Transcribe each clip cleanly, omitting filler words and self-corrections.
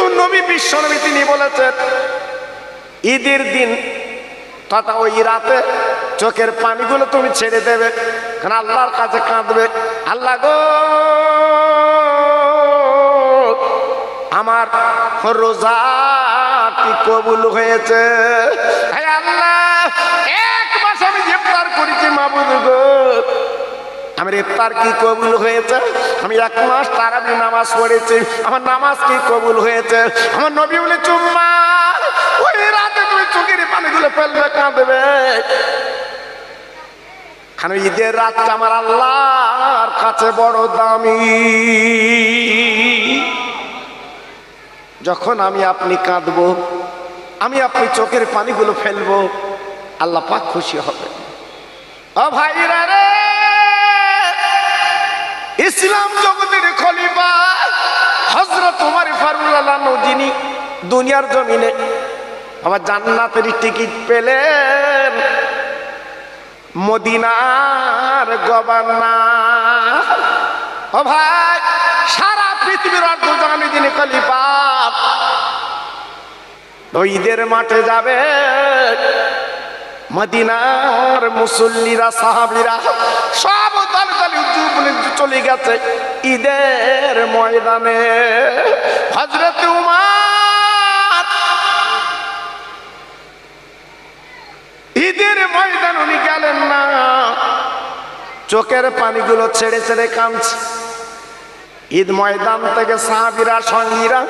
কিন্তু নবী বিশ্বনবী তিনি বলেছেন ঈদের দিন তথা ওই রাতে চোখের পানিগুলো তুমি ছেড়ে দেবে, কারণ আল্লাহর কাছে কাঁদবে, আল্লাহ গো আমার রোজাটি কবুল হয়েছে, হে আল্লাহ এক মাস আমি ইফতার করেছি মাবুদ গো, আমার ইফতার কি কবুল হয়েছে, আমি এক মাস তারাবি নামাজ পড়েছি, আমার নামাজ কি কবুল হয়েছে। আমার নবী বলে চুম্মা ওই রাতে তুমি চোখের পানিগুলো ফেলবে, কাঁদবে, কারণ ঈদের রাতটা আমার আল্লাহর কাছে বড় দামি। যখন আমি আপনি কাঁদবো, আমি আপনি চোখের পানিগুলো ফেলবো, আল্লাহ পাক খুশি হবে। ও ভাইরা রে, ইসলাম জগতের খলিফা হযরত ওমর ফারুক আল্লাহ যিনি দুনিয়ার জমিনে আমার জান্নাতের টিকিট পেলেন, মদিনার গভর্নর। ও ভাই, সারা পৃথিবীর অর্ধজাহানে যিনি খলিফা, ঈদের মাঠে যাবে, মদিনার মুসল্লিরা সাহাবীরা সব দলে দলে চলে গেছে ঈদের ময়দানে। হযরত উমর ঈদের ময়দান উনি গেলেন না, চোখের পানিগুলো ছেড়ে ছেড়ে কাঁদছে। ঈদ ময়দান থেকে সাহাবীরা সঙ্গীরা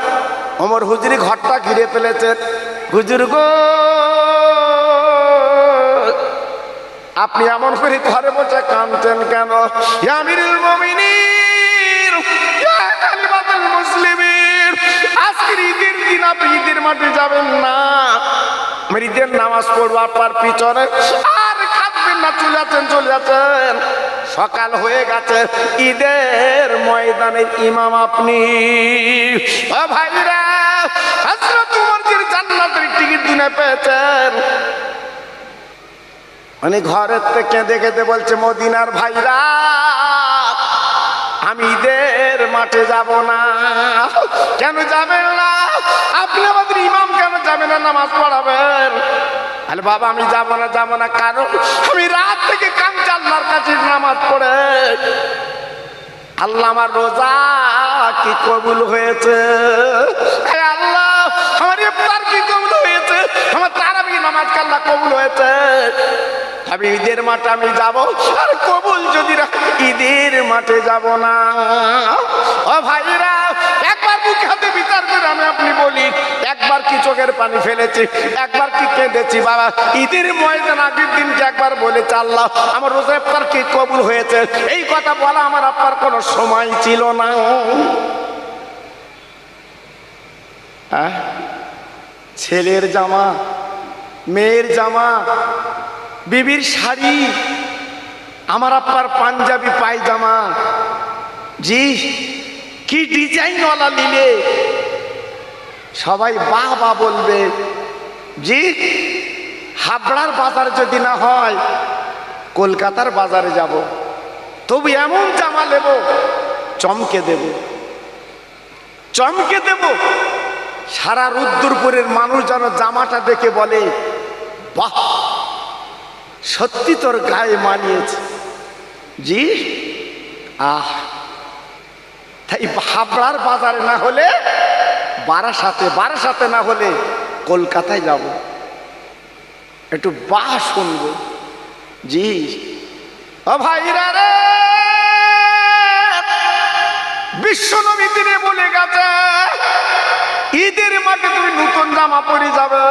ওমর হুজুরি ঘরটা ঘিরে ফেলেছেন। হুজুর গো, আপনি এমন করে ঘরে বসে কাঁদছেন কেন? ইয়া আমিরুল মুমিনিন, ইয়া খলিফাতুল মুসলিমিন, আজকের ঈদের দিন আপনি ঈদের মাঠে যাবেন না, আমি ঈদের নামাজ পড়বো আপনার পিছনে, আর কাঁদবেন না, চলে যাচ্ছেন। সকাল হয়ে গেছে, ঈদের ময়দানের ইমাম আপনি। ও ভাইরা, হযরত উমর জান্নাতের টিকিট দিনে পেয়েছেন, মানে ঘরের থেকে কেঁদে কেঁদে বলছে মদিনার ভাইরা আমি ঈদের মাঠে যাব না। কেন যাবেন না? আপনি আমাদের ইমাম, কেন যাবেন না নামাজ পড়াবেন? আরে বাবা আমি যাব না, কারণ আমি রাত থেকে কাঁদছি আল্লাহর কাছে নামাজ পড়ে, আল্লাহ আমার রোজা কি কবুল হয়েছে, আল্লাহ আমার ইফতার কি কবুল হয়েছে, আমার তারাবি নামাজ কি আল্লাহ কবুল হয়েছে। আমি ঈদের মাঠে আমি যাব, আর কবুল যদি ঈদের মাঠে যাব না। ও ভাইরা, একবার বুকে হাতে বিচার করে আমি আপনি বলি, একবার কি চোখের পানি ফেলেছি, একবার কি কেঁদেছি বাবা? ঈদের ময়দান আগের দিন কি একবার বলেছে আল্লাহ আমার রোজা ইফতার কি কবুল হয়েছে? এই কথা বলা আমার আপনার কোনো সময় ছিল না। ছেলের জামা, মেয়ের জামা, বিবির শাড়ি, আমার আপনার পাঞ্জাবি পায়জামা, জি কি ডিজাইনওয়ালা নিলে সবাই বাহ বাহ বলবে। জি হাবড়ার বাজার যদি না হয় কলকাতার বাজারে যাব, তবু এমন জামা নেব চমকে দেব, সারা রুদ্রপুরের মানুষ যেন জামাটা দেখে বলে বাহ সত্যি তোর গায়ে মানিয়েছে। জি তাই হাবড়ার বাজারে না হলে বারাসাতে না হলে কলকাতায় যাব, একটু বাহ শুনবো। জি ও ভাইরা রে, বিশ্বনবী তিনি বলে গেছে ঈদের মাঠে তুমি নতুন জামা পরে যাবে,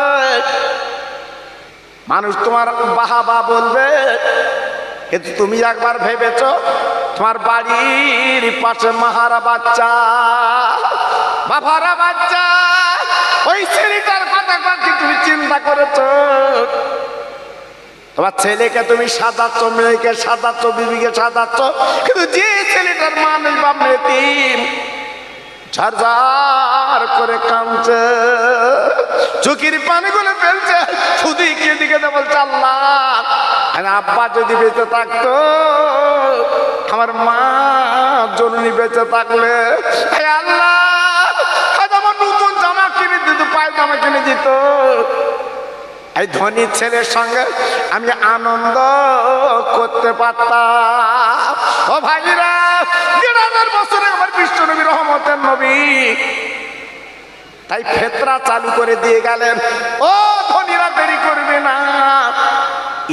মানুষ তোমার বাহাবা বলবে, কিন্তু তুমি একবার ভেবেছ তোমার বাড়ির পাশে মাহারা বাচ্চা, বাবারা বাচ্চা, ওই ছেলেটার কথা কি তুমি চিন্তা করেছ? তোমার ছেলেকে তুমি সাজাচ্ছ, মেয়েকে সাজাচ্ছ, বিবিকে সাজাচ্ছ, কিন্তু যে ছেলেটার মা নেই বাপ নেই, তিন ঝরঝর করে কাঁদছে, চোখের পানিগুলো ফেলছে, শুধু দিকে বলছে আল্লাহ আব্বা যদি বেঁচে থাকতো, আমার মা জননী বেঁচে থাকলে, আল্লাহ আমার নতুন জামা মোবাইল তো আমাকে কিনে দিত। এই ধনী ছেলের সঙ্গে আমি আনন্দ করতে পারতাম। ও ভাইরা, ১,৫০০ বছরে আমার বিশ্বনবী রহমতের নবী তাই ফেতরা চালু করে দিয়ে গেলেন। ও ধনীরা, দেরি করবে না,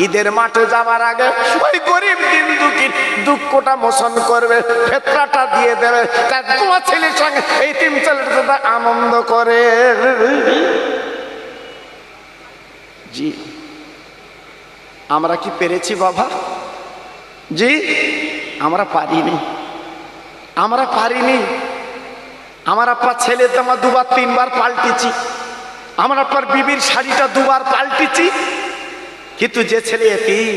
ঈদের মাঠে যাবার আগে ওই গরিব দিন দুঃখটা মোচন করবে, ফেতরাটা দিয়ে দেবে, তাই তোমার ছেলের সঙ্গে এই তিন ছেলের সাথে আনন্দ করে। জি, আমরা কি পেরেছি বাবা? জি, আমরা পারিনি, আমরা পারিনি। আমার আব্বার ছেলে জামা ২-৩ বার পাল্টেছি, আমার আব্বার বিবির শাড়িটা ২বার পাল্টেছি, কিন্তু যে ছেলে এতিম,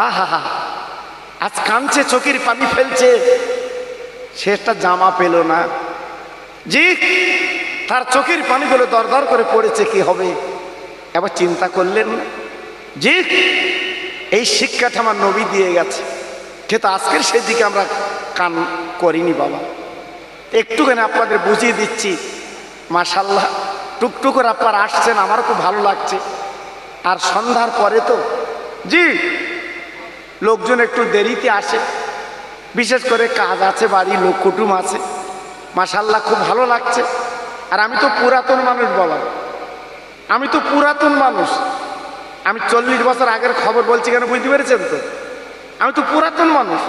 আহা আজ কাঁদছে, চোখের পানি ফেলছে, সে একটা জামা পেল না। জি, তার চোখের পানিগুলো দর দর করে পড়েছে, কি হবে? এবার চিন্তা করলেন না? জি, এই শিক্ষাটা আমার নবী দিয়ে গেছে, কিন্তু আজকের সেই দিকে আমরা কান করিনি বাবা। একটুখানি আপনাদের বুঝিয়ে দিচ্ছি। মাশাআল্লাহ, টুকটুক করে আপনারা আসছেন, আমার খুব ভালো লাগছে। আর সন্ধ্যার পরে তো জি লোকজন একটু দেরিতে আসে, বিশেষ করে কাজ আছে, বাড়ি লোক কুটুম আছে। মাশাআল্লাহ, খুব ভালো লাগছে। আর আমি তো পুরাতন মানুষ বাবা, আমি তো পুরাতন মানুষ। আমি 40 বছর আগের খবর বলছি কেন, বুঝতে পেরেছেন তো? আমি তো পুরাতন মানুষ,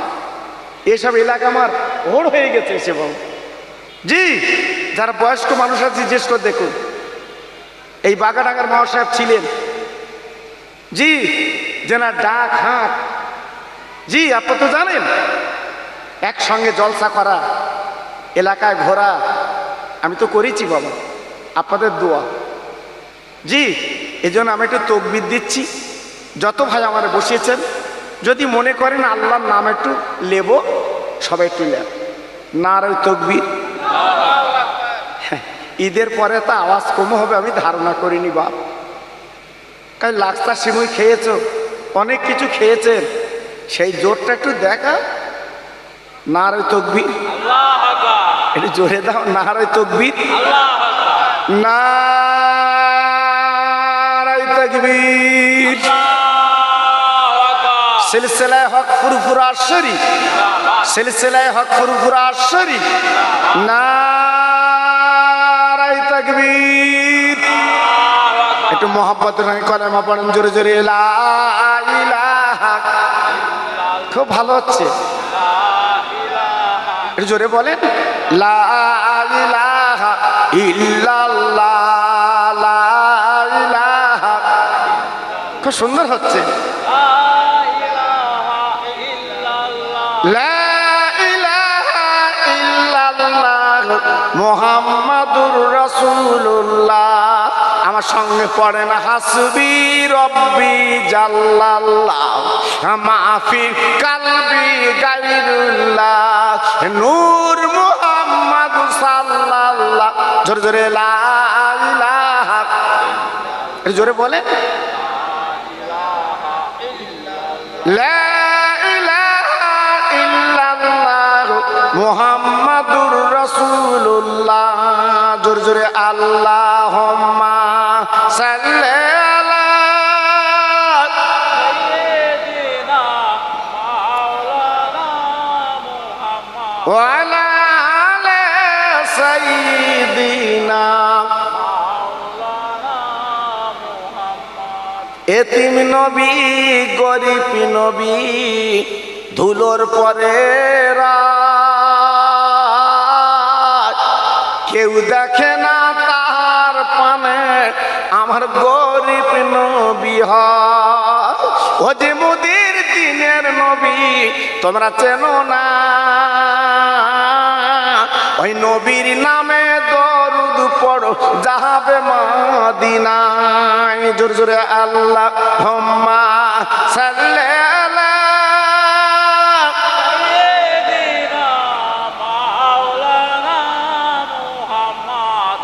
এসব এলাকা আমার হোড় হয়ে গেছে এসে বাবু। জি, যারা বয়স্ক মানুষ আছে জিজ্ঞেস করে দেখুন, এই বাগাডাঙ্গার মহাসাহেব ছিলেন, জি, যেনার ডাক হাঁক, জি আপনারা তো জানেন, একসঙ্গে জলসা করা, এলাকায় ঘোরা, আমি তো করেছি বাবা, আপনাদের দোয়া। জি, এই জন্য আমি একটু তকবির দিচ্ছি। যত ভাই আমার বসিয়েছেন, যদি মনে করেন আল্লাহর নাম একটু নেব, সবাই একটু নেন। নারায়ে তাকবীর। ঈদের পরে তা আওয়াজ কম হবে আমি ধারণা করিনি বাপ। কাল লাক্সা সিমুই খেয়েছো, অনেক কিছু খেয়েছেন, সেই জোরটা একটু দেখা। নারায়ে তাকবীর, একটু জোরে দাও। নারায়ে তাকবীর, নারায়ে তাকবীর। সিলসিলায়ে হক ফুরফুরা শরীফ, সিলসিলায়ে হক ফুরফুরা শরীফ, নারায়ে তাকবীর। একটু মোহাম্মতের সঙ্গে কলেমা পড়েন জোরে জোরে, লা ইলাহা। খুব ভালো হচ্ছে, একটু জোরে বলেন, লা ইলাহা ইল্লাল্লাহ, লা ইলাহা। খুব সুন্দর হচ্ছে। লা ইলাহা ইল্লাল্লাহ মুহাম্মাদুর রাসূলুল্লাহ। আমার সঙ্গে পড়েন, হাসবি রব্বি জাল্লাল্লাহ মাফি কালবি গায়রুল্লাহ নূর মুহাম্মদ সাল্লাল্লাহ। জোরে জোরে, লা ইলাহা, জোরে বলে, লা মুহাম্মাদুর রাসূলুল্লাহ। জোরে জোরে, আল্লাহুম্মা সাল্লি আলা সাইয়্যিদিনা মাওলানা মুহাম্মদ ওয়া আলা আলি সাইয়্যিদিনা মাওলানা মুহাম্মদ। এতিম নবী, গরিব নবী, ধুলোর পরে কেউ দেখে না তার পানে, আমার গরিব নবী হয়। ও যে মুদির দিনের নবী, তোমরা চেনো না, ওই নবীর নামে দরুদ পড়ো, যাবে মদিনায়। জোরে জোরে, আল্লাহুম্মা সাল্লি আলা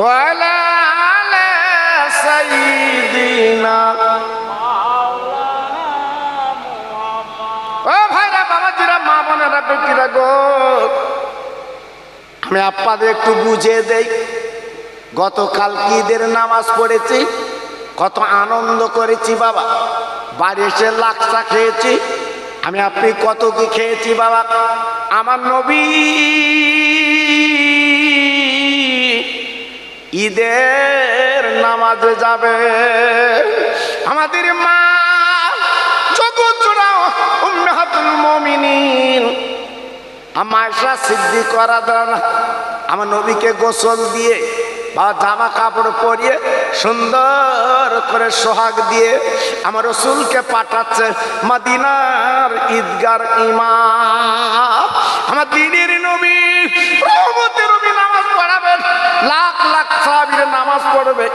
ওয়া আলা আলি সাইয়্যিদিনা মাওলানা মুহাম্মদ। ও ভাইরা, বাবাজিরা, মা বোনেরা, ব্যক্তিরা গো, আমি আপনাদের একটু বুঝিয়ে দেই। গতকাল ঈদের নামাজ পড়েছি, কত আনন্দ করেছি বাবা। বাড়ি এসে লাকসা খেয়েছি, আমি আপনি কত কি খেয়েছি বাবা। আমার নবী ঈদের নামাজে যাবে। আমাদের মা জগৎ জোড়া উম্মাহাতুল মুমিনিন আয়েশা সিদ্দিকা রাদিয়াল্লাহু আনহা আমার নবীকে গোসল দিয়ে বা জামা কাপড় পরিয়ে সুন্দর করে সোহাগ দিয়ে আমার রসুলকে পাঠাচ্ছে মদিনার ঈদগার ইমাম। আমার দ্বীনের নবী, রহমতের নবী নামাজ পড়াবেন, লাখ লাখ সাহাবীরা নামাজ পড়বে।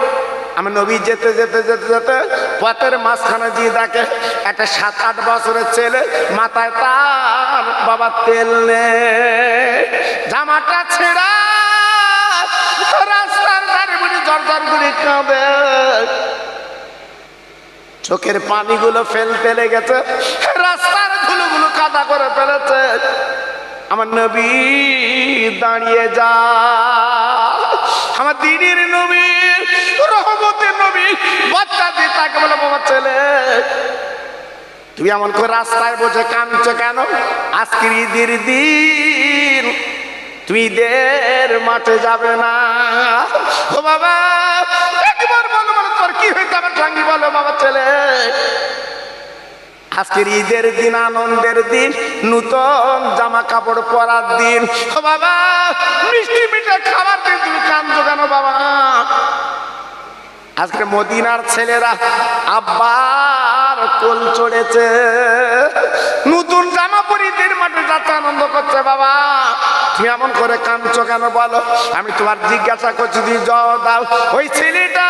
আমার নবী যেতে যেতে যেতে যেতে পথের মাঝখানে দিয়ে দেখে একটা 7-8 বছরের ছেলে, মাথায় তার বাবা তেল নেই, জামাটা ছেঁড়া, রাস্তার ধারে বুড়ি জর্জর করে কাঁদে, চোখের পানিগুলো ফেলতে লেগেছে, রাস্তার ধুলোগুলো কাদা করে ফেলেছে। আমার নবী দাঁড়িয়ে যা, আমার দ্বীনের নবী, রহমতের নবী, বাচ্চা দিয়ে তাকে বলে বাবা ছেলে তুমি এমন করে রাস্তায় বসে কাঁদছো কেন? আজকের ঈদের দিন, তুই ঈদের মাঠে যাবে না। ও বাবা একবার বলো, বলো তোর কি হয়েছে আমার সঙ্গে বলো বাবা ছেলে। আজকের ঈদের দিন, আনন্দের দিন, নূতন জামা কাপড় পরার দিন। ও বাবা মিষ্টি মিঠে খাবার দিন, তুমি কাঁদছো কেন বাবা? আজকে মদিনার ছেলেরা আব্বার কোল চড়েছে, নতুন জামা পরে ঈদের মাঠে যাচ্ছে, আনন্দ করছে। বাবা তুমি এমন করে কাঁদছো কেন বলো? আমি তোমার জিজ্ঞাসা করছি, তুমি জবাব দাও। ওই ছেলেটা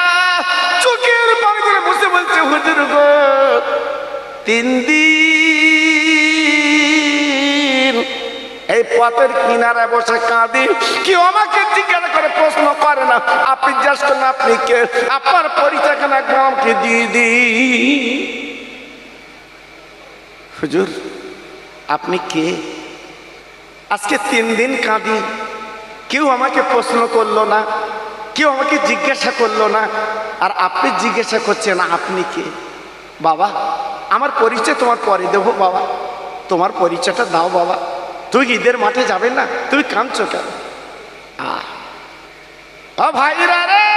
চোখের পানি করে বসে বলছে, হুজুর গো 3 দিন এই পথের কিনারায় বসে কাঁদি, কেউ আমাকে জিজ্ঞাসা করে প্রশ্ন করে না, আপনি জিজ্ঞাসা করেন আপনি কে, আপনার পরিচয় কেন একবার আমাকে দিয়ে দি। হুজুর আপনি কে? আজকে 3 দিন কাঁদি, কেউ আমাকে প্রশ্ন করলো না, কেউ আমাকে জিজ্ঞাসা করলো না, আর আপনি জিজ্ঞাসা করছেন আপনি কে? বাবা আমার পরিচয় তোমার পরে দেবো বাবা, তোমার পরিচয়টা দাও বাবা। তুই ঈদের মাঠে যাবে না, তুমি কাঁদছো কেন? ভাইরা রে,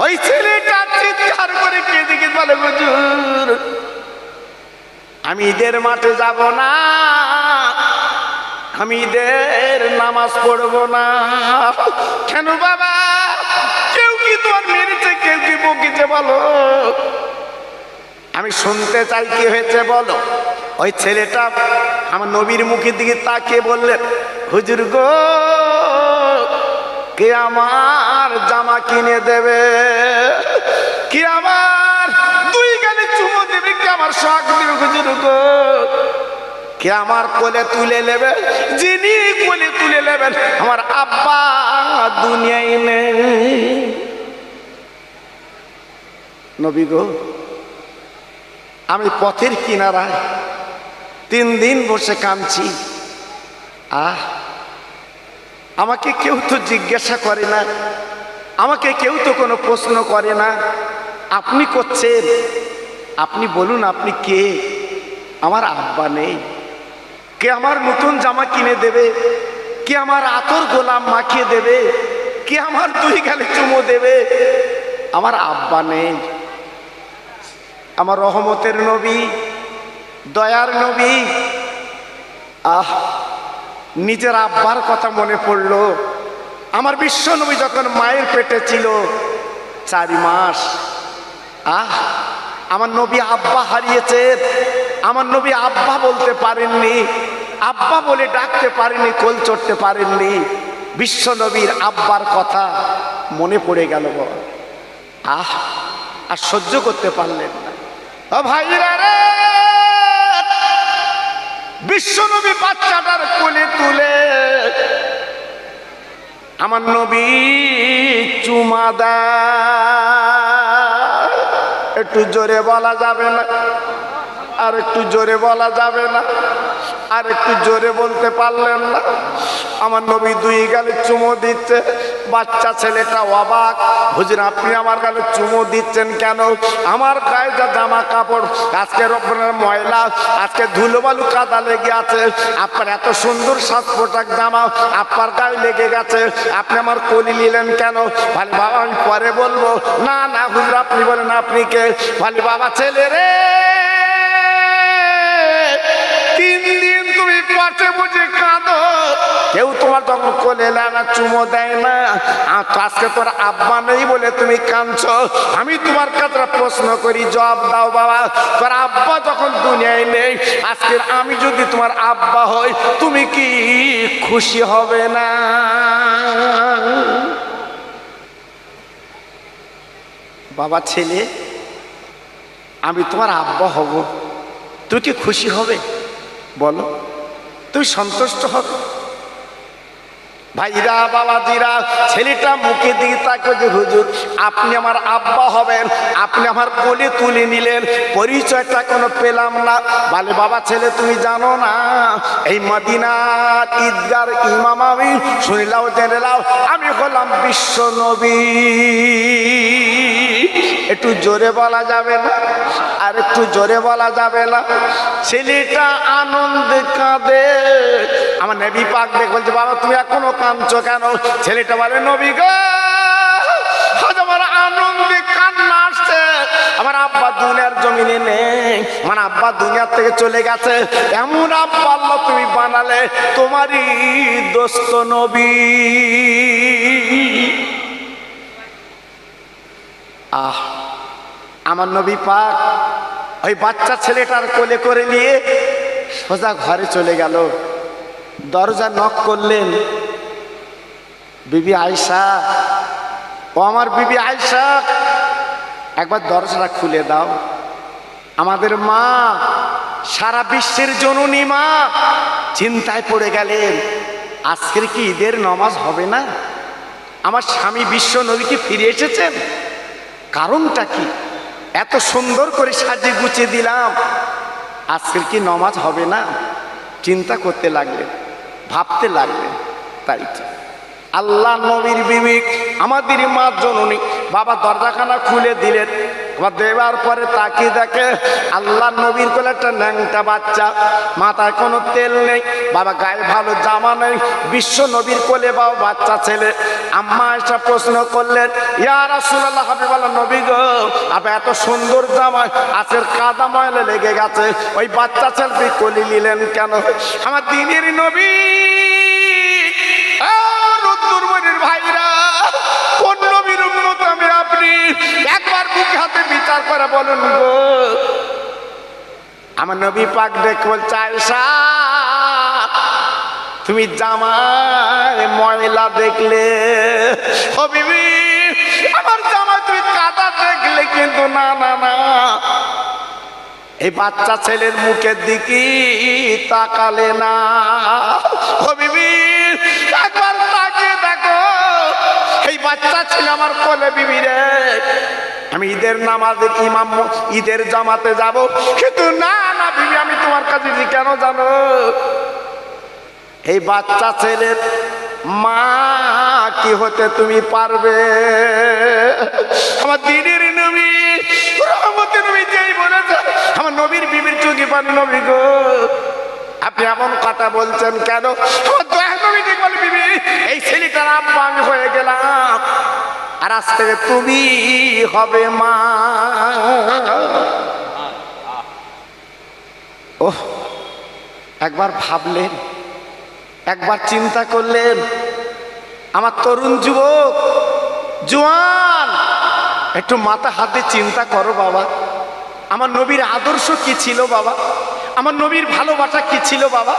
ওই ছেলেটা চিৎকার করে কেঁদে কেঁদে বলে, হুজুর আমি ঈদের মাঠে যাব না, আমি ঈদের নামাজ পড়বো না। কেন বাবা? কেউ কি তোমার মেরেছে, কেউ কি বকেছে বলো? আমি শুনতে চাই কি হয়েছে বলো। ওই ছেলেটা আমার নবীর মুখের দিকে তাকিয়ে বললেন, হুজুর গো কে আমার জামা কিনে দেবে, কে আমার 2 গালে চুমো দেবে, কে আমার শখ দেবে, হুজুর গো কে আমার কোলে তুলে নেবে, যিনি কোলে তুলে নেবেন আমার আব্বা দুনিয়ায় নেই। নবী গো আমি পথের কিনারায় 3 দিন বসে কাঁদছি, আমাকে কেউ তো জিজ্ঞাসা করে না, আমাকে কেউ তো কোনো প্রশ্ন করে না, আপনি করছেন, আপনি বলুন আপনি কে? আমার আব্বা নেই, কে আমার নতুন জামা কিনে দেবে, কে আমার আতর গোলাম মাখিয়ে দেবে, কে আমার 2 গালে চুমো দেবে? আমার আব্বা নেই। আমার রহমতের নবী, দয়ার নবী, নিজের আব্বার কথা মনে পড়লো। আমার বিশ্ব নবী যখন মায়ের পেটে ছিল 4 মাস, আমার নবী আব্বা হারিয়েছে, আমার নবী আব্বা বলতে পারেননি, আব্বা বলে ডাকতে পারেননি, কোল চড়তে পারেননি। বিশ্ব নবীর আব্বার কথা মনে পড়ে গেল বাবা, আর সহ্য করতে পারলেন না। ভাইরা রে, বিশ্ব নবী বাচ্চাটার কোলে তুলে আমার নবী চুমা দেয়। একটু জোরে বলা যাবে না? আর একটু জোরে বলা যাবে না? আর একটু জোরে বলতে পারলেন না? আমার নবী 2 গালে চুমো দিচ্ছে, বাচ্চা ছেলেটা অবাক, হুজুর আপনি আমার গালে চুমো দিচ্ছেন কেন? আমার গায়ে যা জামা কাপড় আজকে ময়লা, আজকে ধুলোবালু কাদা লেগে আছে, আপনার এত সুন্দর সাজ পোশাক জামা আপনার গায়ে লেগে গেছে, আপনি আমার কলি নিলেন কেন? বলে বাবা আমি পরে বলবো। না না হুজুর আপনি বলেন আপনি কে? বলে বাবা ছেলে রে, 3 দিন তুমি পাশে বসে কাঁদো, কেউ তোমার তখন কোলে না চুমো দেয় না, আজকে তোর আব্বা নেই বলে তুমি কাঁদছো। আমি তোমার কাছে প্রশ্ন করি, জবাব দাও বাবা, তোর আব্বা যখন দুনিয়ায় নেই, আজকে আমি যদি তোমার আব্বা হই তুমি কি খুশি হবে না? বাবা ছেলে আমি তোমার আব্বা হব, তুই কি খুশি হবে? বলো, তুই সন্তুষ্ট হবে? ভাইরা বাবাজিরা, ছেলেটা মুখে দিকে তাকে যে হুজুর আপনি আমার আব্বা হবেন, আপনি আমার কোলে তুলে নিলেন, পরিচয়টা কোনো পেলাম না। বলে বাবা ছেলে তুমি জানো না এই মদিনার ঈদগার ইমাম আমি, শুনিলাও জেনে নাও আমি হলাম বিশ্ব নবী। একটু জোরে বলা যাবে না? আর একটু জোরে বলা যাবে না? ছেলেটা আনন্দে কাঁদে। আমার নবী পাক দেখে বলছে বাবা তুমি এখনো কাঁদছো কেন? ছেলেটা বলে নবী গো, আমার আনন্দে কান্না আসছে, আমার আব্বা দুনিয়ার জমিনে নেই, আমার আব্বা দুনিয়ার থেকে চলে গেছে, এমন আব্বা আল্লাহ তুমি বানালে, তোমারই দোস্ত নবী। আমার নবী পাক ওই বাচ্চা ছেলেটার কোলে করে নিয়ে সোজা ঘরে চলে গেল। দরজা নক করলেন, বিবি আয়েশা, ও আমার বিবি আয়েশা একবার দরজাটা খুলে দাও। আমাদের মা, সারা বিশ্বের জননী মা চিন্তায় পড়ে গেলেন, আজকের কি ঈদের নামাজ হবে না? আমার স্বামী বিশ্ব নবী কি ফিরে এসেছেন? কারণটা কি? এত সুন্দর করে সাজিয়ে গুছিয়ে দিলাম, আজকের কি নামাজ হবে না? চিন্তা করতে লাগলেন, ভাবতে লাগলেন। তাই আল্লাহ নবীর বিবি আমাদের মা জননী বাবা দরজাখানা খুলে দিলেন। দেওয়ার পরে তাকিয়ে দেখে আল্লাহ নবীর কোলে একটা ন্যাংটা বাচ্চা, মাথায় কোনো তেল নেই, বাবা গায়ে ভালো জামা নেই, বিশ্ব নবীর কোলে বাবা বাচ্চা ছেলে। আম্মা এসে প্রশ্ন করলেন, ইয়া রাসূলুল্লাহ, হাবিবাল্লাহ নবী গো, আপনি এত সুন্দর জামা আজকের কাদা ময়লা লেগে গেছে, ওই বাচ্চা ছেলে কোলে নিলেন কেন? আমার দ্বীনের নবী, ভাইরা, কোন নবীর উম্মত আমি আপনি? একবার বুকে হাতে বিচার করে বলুন গো। আমার নবী পাক দেখে বলছে, আয়েশা তুমি জামায় ময়লা দেখলে? ও বিবি, আমার জামায় তুমি কাদা দেখলে, কিন্তু না না না, এই বাচ্চা ছেলের মুখের দিকে তাকালে না। ও বিবি একবার তাকিয়ে দেখো, এই বাচ্চা ছেলে আমার কোলে। বিবি রে, আমি ঈদের নামাজের ইমাম, ঈদের জামাতে যাব, কিন্তু না না বিবি আমি তোমার কাছে কেন জানো? এই বাচ্চা ছেলের মা কি হতে তুমি পারবে? আমার দ্বীনের নবী রহমতের নবী যেই বলেছে, আমার নবীর বিবির চোখে পানি, নবী গো আপনি এমন কথা বলছেন কেন? আমার দয়া নবী বলে, বিবি এই ছেলেটার আব্বা আমি হয়ে গেলাম, আর আজ থেকে তুমি হবে মা। ওহ, একবার ভাবলেন, একবার চিন্তা করলেন, আমার তরুণ যুবক জওয়ান, একটু মাথা হাতে চিন্তা করো বাবা, আমার নবীর আদর্শ কি ছিল বাবা? আমার নবীর ভালোবাসা কি ছিল বাবা?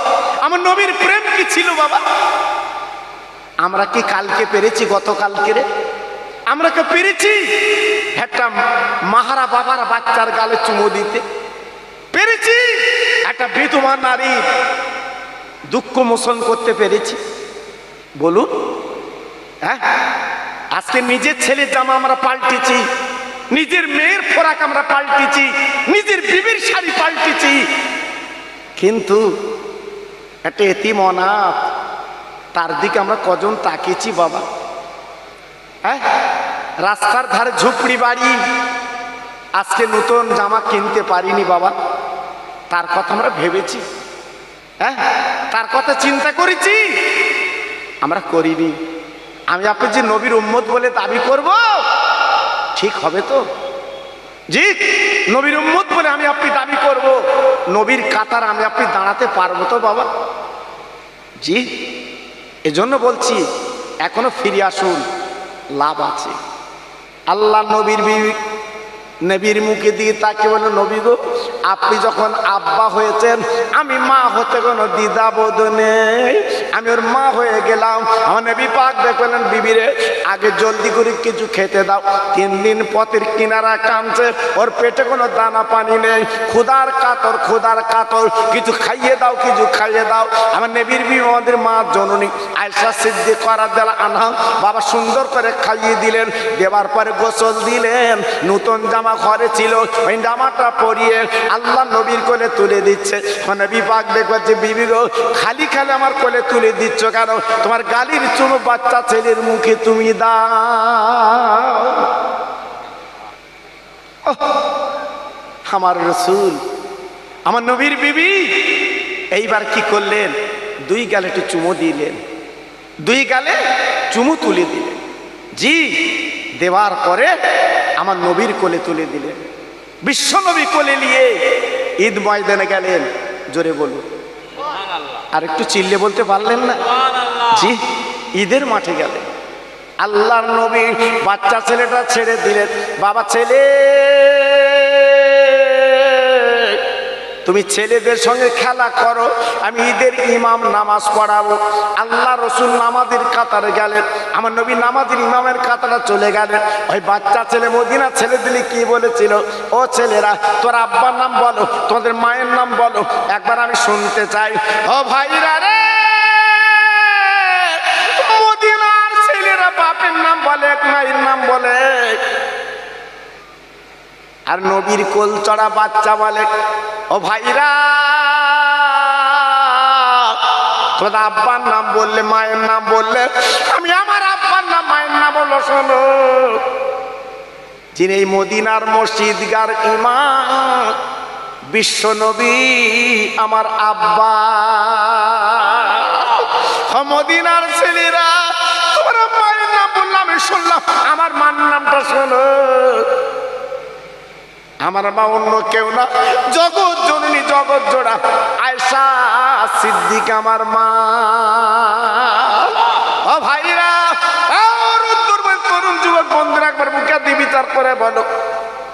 আমার নবীর প্রেম কি ছিল বাবা? আমরা কি কালকে পেরেছি? গতকালকে রে আমরা কি পেরেছি একটা মাহারা বাবার বাচ্চার গালে চুমো দিতে? পেরেছি একটা বিধবা নারী দুঃখ মোচন করতে পেরেছি? বলুন। হ্যাঁ, আজকে নিজের ছেলের জামা আমরা পাল্টেছি, নিজের মেয়ের ফোরাক আমরা পাল্টেছি, নিজের বিবির শাড়ি পাল্টেছি, কিন্তু একটা এতিম অনাথ তার দিকে আমরা কজন তাকিয়েছি বাবা? হ্যাঁ, রাস্তার ধারে ঝুপড়ি বাড়ি, আজকে নতুন জামা কিনতে পারিনি বাবা, তার কথা আমরা ভেবেছি? হ্যাঁ, তার কথা চিন্তা করেছি? আমরা করিনি। আমি আপনি যে নবীর উম্মত বলে দাবি করব, ঠিক হবে তো? জি, নবীর উম্মত বলে আমি আপনি দাবি করব, নবীর কাতার আমি আপনি দাঁড়াতে পারবো তো বাবা? জি, এজন্য বলছি এখনো ফিরে আসুন, লাভ আছে। আল্লাহ নবীর মুখে দিয়ে তাকে বলে, নবী গো, আপনি যখন আব্বা হয়েছেন, আমি মা হতে কোনো দ্বিধাবোধ নেই, আমি ওর মা হয়ে গেলাম। আমার নবী পাক দেখলেন, বিবিরে আগে জলদি করে কিছু খেতে দাও। 3 দিন পথের কিনারা কাঁদছে, ওর পেটে কোনো দানা পানি নেই, ক্ষুধার কাতর, কিছু খাইয়ে দাও, কিছু খাইয়ে দাও। আমার নবীর বিবি, আমাদের মা জননী আয়েশা সিদ্দিকা রাদিয়াল্লাহু আনহা, বাবা সুন্দর করে খাইয়ে দিলেন, দেওয়ার পরে গোসল দিলেন। নতুন জামা ঘরে ছিল, ওই জামাটা পরিয়ে আল্লাহ নবীর কোলে তুলে দিচ্ছে। নবী পাক দেখছে, বিবি গো, খালি আমার কোলে তুলে দিচ্ছ কেন? তোমার গালির চুমু বাচ্চা ছেলের মুখে তুমি দাও। আমার রাসূল, আমার নবীর বিবি এইবার কি করলেন? 2 গালে একটু চুমু দিলেন, 2 গালে চুমু তুলে দিলেন। জি, দেওয়ার পরে আমার নবীর কোলে তুলে দিলেন। বিশ্ব নবী কোলে নিয়ে ঈদ ময়দানে গেলেন। জোরে বলুন, আর একটু চিল্লে বলতে পারলেন না? জি, ঈদের মাঠে গেলেন। আল্লাহর নবী বাচ্চা ছেলেটা ছেড়ে দিলেন। বাবা, ছেলে, তুমি ছেলেদের সঙ্গে খেলা করো, আমি ঈদের ইমাম নামাজ পড়াবো। আল্লাহ রসুল নামাজের কাতারে গেলেন, আমার নবী নামাজের ইমামের কাতারে চলে গেলেন। ওই বাচ্চা ছেলে মদিনা ছেলেদের কি বলেছিল, ও ছেলেরা, তোর আব্বার নাম বলো, তোমাদের মায়ের নাম বলো, একবার আমি শুনতে চাই। ও ভাইরা রে, মদিনার ছেলেরা বাপের নাম বলে, মায়ের নাম বলে, আর নবীর কোল চড়া বাচ্চা বলে, ও ভাইরা, তোর আব্বার নাম বললে, মায়ের নাম বললে, আমি আমার আব্বার নাম মায়ের নাম বলো, শোনো, যিনি এই মদিনার মসজিদগার ইমাম বিশ্ব নবী আমার আব্বা। মদিনার ছেলেরা, তোমার মায়ের নাম বললাম, আমি শুনলাম, আমার মার নামটা শোনো। আমার মা অন্য কেউ না, জগৎ জননী, জগৎ জোড়া আয়েশা সিদ্দিকা আমার মা। ও ভাইরা, তরুণ যুবক বন্ধুরা, একবার মুখে দিয়ে বিচার করে বলো,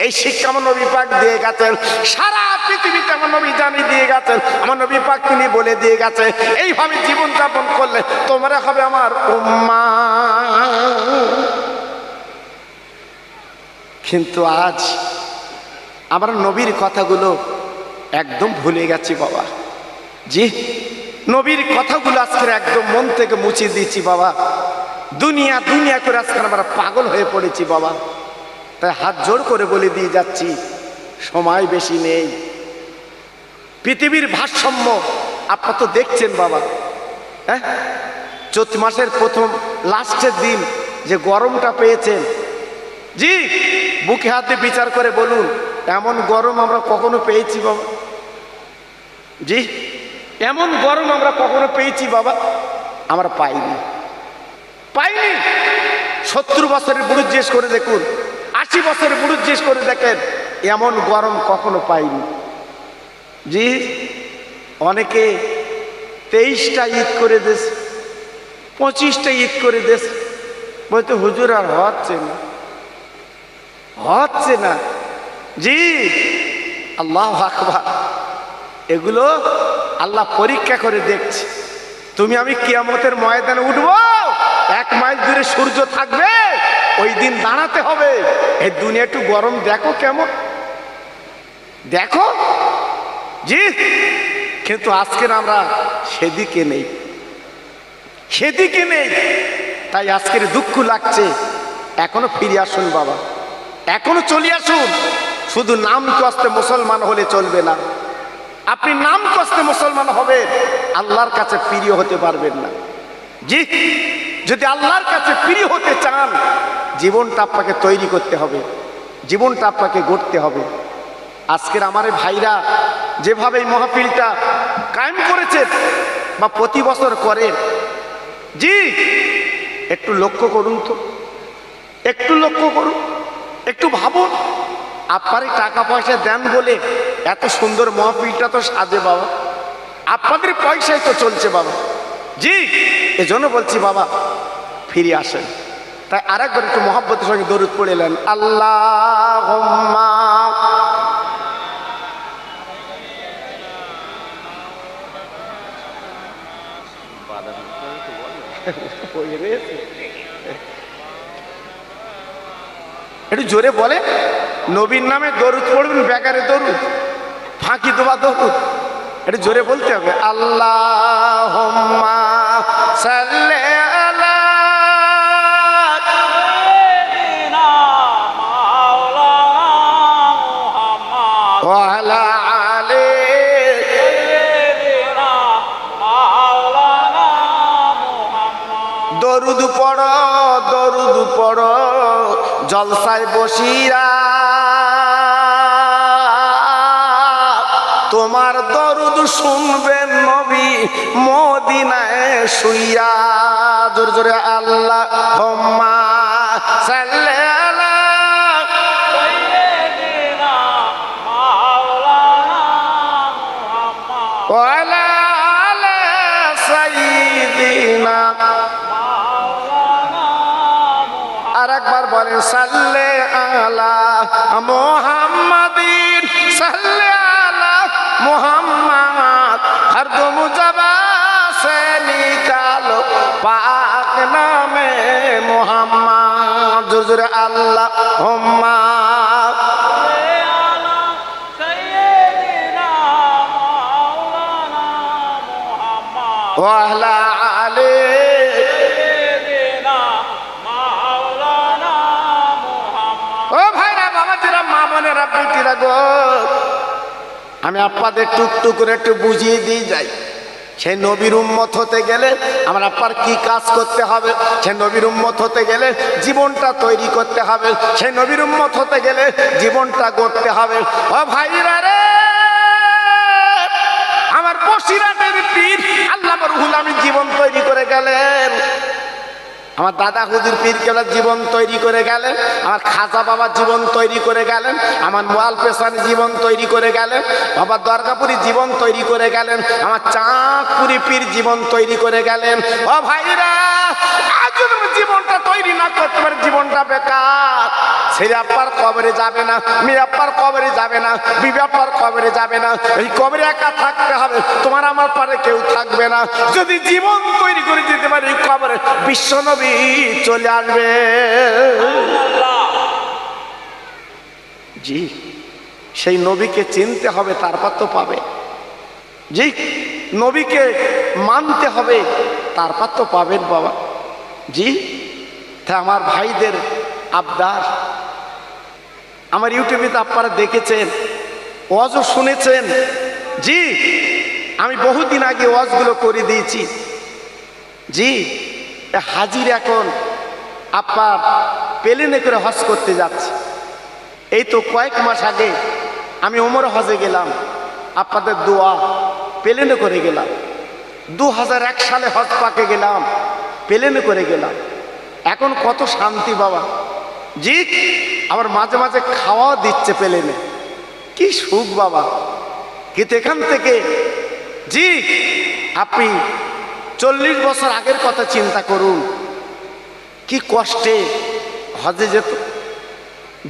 এই শিক্ষা আমার নবী পাক দিয়ে গেছেন, সারা পৃথিবীতে আমার নবী জানিয়ে দিয়ে গেছেন, আমার নবী পাক তিনি বলে দিয়ে গেছে, এইভাবে জীবন যাপন করলে তোমরা হবে আমার উম্মা। কিন্তু আজ আমরা নবীর কথাগুলো একদম ভুলে গেছি বাবা। জি, নবীর কথাগুলো আজকে একদম মন থেকে মুছে দিয়েছি বাবা। দুনিয়া দুনিয়া করে আজকে আমরা পাগল হয়ে পড়েছি বাবা। তাই হাত জোড় করে বলে দিয়ে যাচ্ছি, সময় বেশি নেই। পৃথিবীর ভারসাম্য আপনারা তো দেখছেন বাবা। হ্যাঁ, চৈত্র মাসের প্রথম লাস্টের দিন যে গরমটা পেয়েছেন, জি, বুকে হাতে বিচার করে বলুন, এমন গরম আমরা কখনো পেয়েছি বাবা? জি, এমন গরম আমরা কখনো পেয়েছি বাবা? আমরা পাইনি। 70 বছরের বুড়ো জিজ্ঞেস করে দেখুন, 80 বছরের বুড়ো জিজ্ঞেস করে দেখেন, এমন গরম কখনো পাইনি। জি, অনেকে 23টা ঈদ করে দেশ, 25টা ঈদ করে দেশ, বলতে হুজুর আর হচ্ছে না। জি, আল্লাহু আকবার। এগুলো আল্লাহ পরীক্ষা করে দেখছে। তুমি আমি কিয়ামতের ময়দানে উঠবো, 1 মাইল দূরে সূর্য থাকবে, ওই দিন দাঁড়াতে হবে। এই দুনিয়া একটু গরম দেখো কেমন, দেখো। জি, কিন্তু আজকের আমরা সেদিকে নেই। তাই আজকের দুঃখ লাগছে। এখনো ফিরে আসুন বাবা, এখনো চলে আসুন। শুধু নাম কষ্টে মুসলমান হলে চলবে না। আপনি নাম কষ্টে মুসলমান হবে, আল্লাহর কাছে প্রিয় হতে পারবেন না। জি, যদি আল্লাহর কাছে প্রিয় হতে চান, জীবনটা আপনাকে তৈরি করতে হবে, জীবনটা আপনাকে গড়তে হবে। আজকের আমার এই ভাইরা যেভাবে এই মাহফিলটা কায়েম করেছে বা প্রতি বছর করেন, জি একটু লক্ষ্য করুন তো, একটু লক্ষ্য করুন, একটু ভাবুন। আপনারই টাকা পয়সা দেন বলে এত সুন্দর মাহফিলটা তো সাজে বাবা, আপনাদের পয়সায় তো চলছে বাবা। জি এজন্য বলছি বাবা ফিরে আসেন। তাই আরেকবার একটু মহব্বতের সঙ্গে দরুদ পড়লেন, আল্লাহুম্মা একটু জোরে বলে, নবীর নামে দরুদ পড়বেন, বেকারে দরুদ, ফাঁকি দেওয়া দরুদ, একটু জোরে বলতে হবে। আল্লাহুম্মা সাল্লি আলা সাইয়্যিদিনা মাওলানা মুহাম্মদ ওয়া আলা আলি সাইয়্যিদিনা মাওলানা মুহাম্মদ। দরুদ পড়ো, দরুদ পড়ো জলসায় বসিয়া, তোমার দরুদ শুনবেন নবী মদিনায় শুইয়া। জোরে জোরে আল্লাহুম্মা সাল্লি আলা সাইয়্যিদিনা মাওলানা মুহাম্মদ ওয়া আলা আলি সাইয়্যিদিনা মাওলানা মুহাম্মদ। আরেকবার বলেন, সাল্লি আলা মুহাম্মাদিন সাল্লি मोहम्मद, हर दम ज़बां से निकालो पाक नामे मोहम्मद। जोर जोर अल्लाहुम्मा सय्यिदिना मौलाना मुहम्मद व अला आलि सय्यिदिना मौलाना मुहम्मद। ओ भाईरा बाबाजीरा মা বোনেরা বেটিরা গো, আমি আপনাদের টুকটুক করে একটু বুঝিয়ে দিয়ে যাই। সেই নবীর উম্মত হতে গেলে আমার আপনার কি কাজ করতে হবে, সেই নবীর উম্মত হতে গেলে জীবনটা তৈরি করতে হবে, সেই নবীর উম্মত হতে গেলে জীবনটা গড়তে হবে। ও ভাইরা রে, আমার বসিরাটের পীর আল্লামা রুহুল আমিন জীবন তৈরি করে গেলেন, আমার দাদা হুজুর পীর কেবলা জীবন তৈরি করে গেলেন, আমার খাজা বাবা জীবন তৈরি করে গেলেন, আমার মোয়াল পেশানি জীবন তৈরি করে গেলেন, বাবা দরগাপুরি জীবন তৈরি করে গেলেন, আমার চাঁদপুরি পীর জীবন তৈরি করে গেলেন। ও ভাইরা, আজ যদি জীবনটা তৈরি না করতে পারে জীবনটা বেকার। ছেলে আপার কবরে যাবে না, মেয়ে আপার কবরে যাবে না, বিবি আপার কবরে যাবে না, এই কবরে একা থাকতে হবে, তোমার আমার পারে কেউ থাকবে না। যদি জীবন তৈরি করে দিতে পারে এই কবরে বিশ্বনবী চলে আসবে। জি সেই নবীকে চিনতে হবে, তারপর তো পাবে। জি নবীকে মানতে হবে, তারপর তো পাবেন বাবা। জি তা আমার ভাইদের আবদার, আমার ইউটিউবে তো আপনারা দেখেছেন, ওয়াজও শুনেছেন। জি আমি বহুদিন আগে ওয়াজগুলো করে দিয়েছি। জি হাজির এখন আপনার প্লেনে করে হজ করতে যাচ্ছে। এই তো কয়েক মাস আগে আমি ওমর হজে গেলাম, আপনাদের দোয়া প্লেনে করে গেলাম। 2001 সালে হজ পাকে গেলাম, প্লেনে করে গেলাম। এখন কত শান্তি বাবা। জি আবার মাঝে মাঝে খাওয়াও দিচ্ছে প্লেনে, কি সুখ বাবা। কিন্তু এখান থেকে জি আপনি 40 বছর আগের কথা চিন্তা করুন, কি কষ্টে হজে যেত।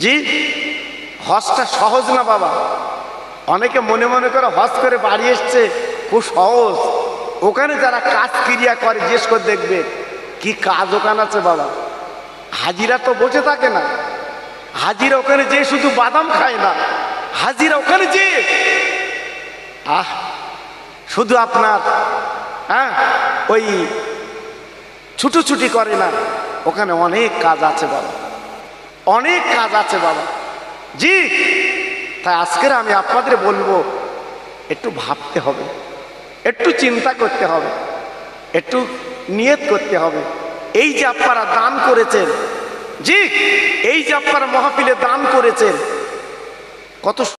জি হজটা সহজ না বাবা। অনেকে মনে মনে করে হজ করে বাড়ি এসছে খুব সহজ, ওখানে যারা কাজ ক্রিয়া করে জিজ্ঞেস করে দেখবে কি কাজ ওখানে আছে বাবা। হাজিরা তো বসে থাকে না, হাজিরা ওখানে যে শুধু বাদাম খায় না, হাজিরা ওখানে যে শুধু আপনার ওই ছুটোছুটি করে না, ওখানে অনেক কাজ আছে বাবা, অনেক কাজ আছে বাবা। জি তাই আজকের আমি আপনাদের বলবো একটু ভাবতে হবে, একটু চিন্তা করতে হবে, একটু নিয়ত করতে হবে। এই যে আপনারা দান করেছেন, জি এই যে আপনারা মাহফিলে দান করেছেন, কত